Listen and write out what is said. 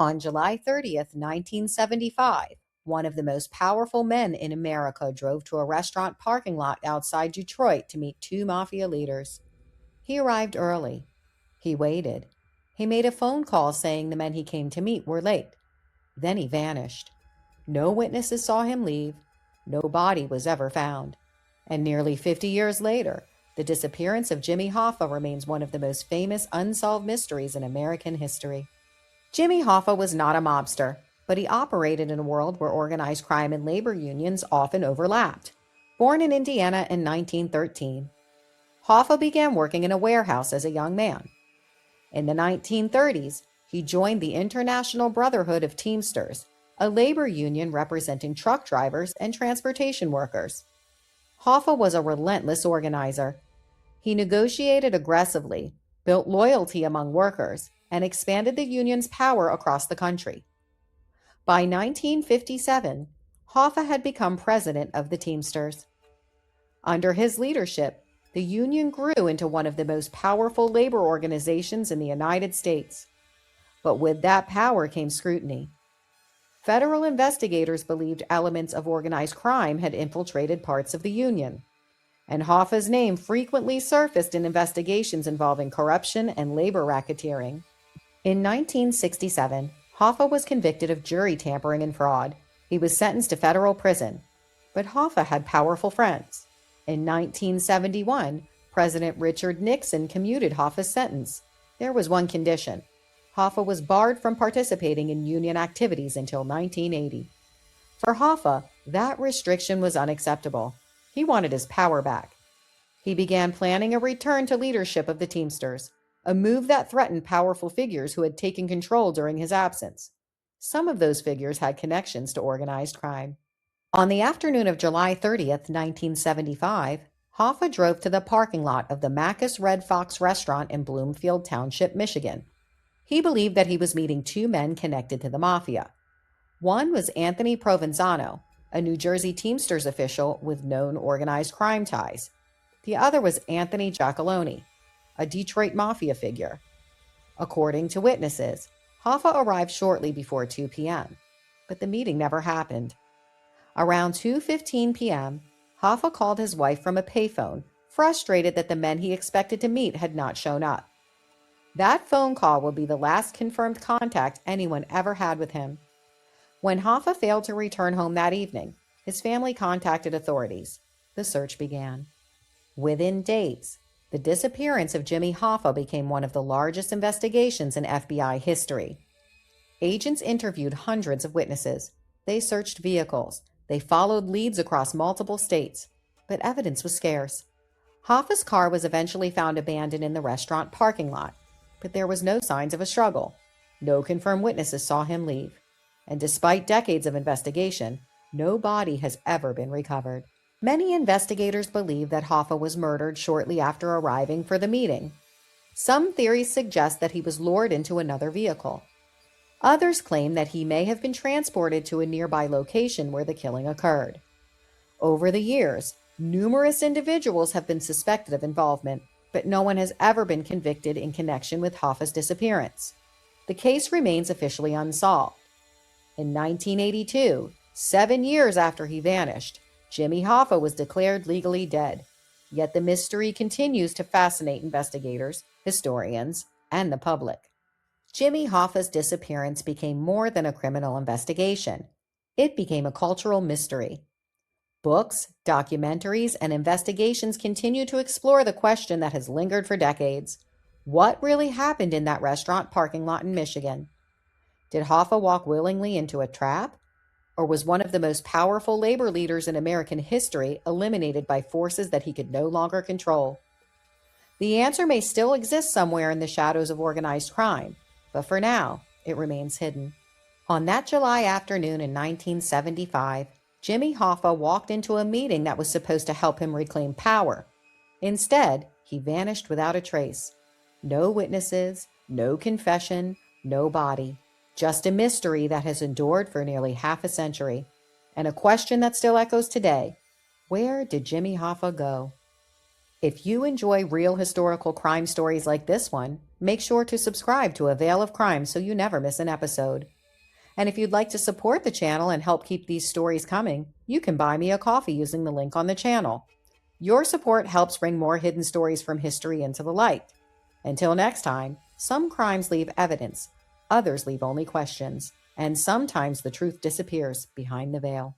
On July 30th, 1975, one of the most powerful men in America drove to a restaurant parking lot outside Detroit to meet two mafia leaders. He arrived early. He waited. He made a phone call saying the men he came to meet were late. Then he vanished. No witnesses saw him leave. No body was ever found. And nearly 50 years later, the disappearance of Jimmy Hoffa remains one of the most famous unsolved mysteries in American history. Jimmy Hoffa was not a mobster, but he operated in a world where organized crime and labor unions often overlapped. Born in Indiana in 1913, Hoffa began working in a warehouse as a young man. In the 1930s, he joined the International Brotherhood of Teamsters, a labor union representing truck drivers and transportation workers. Hoffa was a relentless organizer. He negotiated aggressively, built loyalty among workers, and expanded the union's power across the country. By 1957, Hoffa had become president of the Teamsters. Under his leadership, the union grew into one of the most powerful labor organizations in the United States. But with that power came scrutiny. Federal investigators believed elements of organized crime had infiltrated parts of the union, and Hoffa's name frequently surfaced in investigations involving corruption and labor racketeering. In 1967, Hoffa was convicted of jury tampering and fraud. He was sentenced to federal prison, but Hoffa had powerful friends. In 1971, President Richard Nixon commuted Hoffa's sentence. There was one condition. Hoffa was barred from participating in union activities until 1980. For Hoffa, that restriction was unacceptable. He wanted his power back. He began planning a return to leadership of the Teamsters, a move that threatened powerful figures who had taken control during his absence. Some of those figures had connections to organized crime. On the afternoon of July 30th, 1975, Hoffa drove to the parking lot of the Macus Red Fox restaurant in Bloomfield Township, Michigan. He believed that he was meeting two men connected to the Mafia. One was Anthony Provenzano, a New Jersey Teamsters official with known organized crime ties. The other was Anthony Giacalone, a Detroit Mafia figure. According to witnesses, Hoffa arrived shortly before 2 p.m., but the meeting never happened. Around 2:15 p.m., Hoffa called his wife from a payphone, frustrated that the men he expected to meet had not shown up. That phone call will be the last confirmed contact anyone ever had with him. When Hoffa failed to return home that evening, his family contacted authorities. The search began. Within days, the disappearance of Jimmy Hoffa became one of the largest investigations in FBI history. Agents interviewed hundreds of witnesses. They searched vehicles. They followed leads across multiple states, but evidence was scarce. Hoffa's car was eventually found abandoned in the restaurant parking lot, but there was no signs of a struggle. No confirmed witnesses saw him leave. And despite decades of investigation, no body has ever been recovered. Many investigators believe that Hoffa was murdered shortly after arriving for the meeting. Some theories suggest that he was lured into another vehicle. Others claim that he may have been transported to a nearby location where the killing occurred. Over the years, numerous individuals have been suspected of involvement, but no one has ever been convicted in connection with Hoffa's disappearance. The case remains officially unsolved. In 1982, 7 years after he vanished, Jimmy Hoffa was declared legally dead. Yet the mystery continues to fascinate investigators, historians, and the public. Jimmy Hoffa's disappearance became more than a criminal investigation. It became a cultural mystery. Books, documentaries, and investigations continue to explore the question that has lingered for decades. What really happened in that restaurant parking lot in Michigan? Did Hoffa walk willingly into a trap? Or was one of the most powerful labor leaders in American history eliminated by forces that he could no longer control? The answer may still exist somewhere in the shadows of organized crime, but for now, it remains hidden. On that July afternoon in 1975, Jimmy Hoffa walked into a meeting that was supposed to help him reclaim power. Instead, he vanished without a trace. No witnesses, no confession, no body. Just a mystery that has endured for nearly half a century. And a question that still echoes today: where did Jimmy Hoffa go? If you enjoy real historical crime stories like this one, make sure to subscribe to A Veil of Crime so you never miss an episode. And if you'd like to support the channel and help keep these stories coming, you can buy me a coffee using the link on the channel. Your support helps bring more hidden stories from history into the light. Until next time, some crimes leave evidence, others leave only questions, and sometimes the truth disappears behind the veil.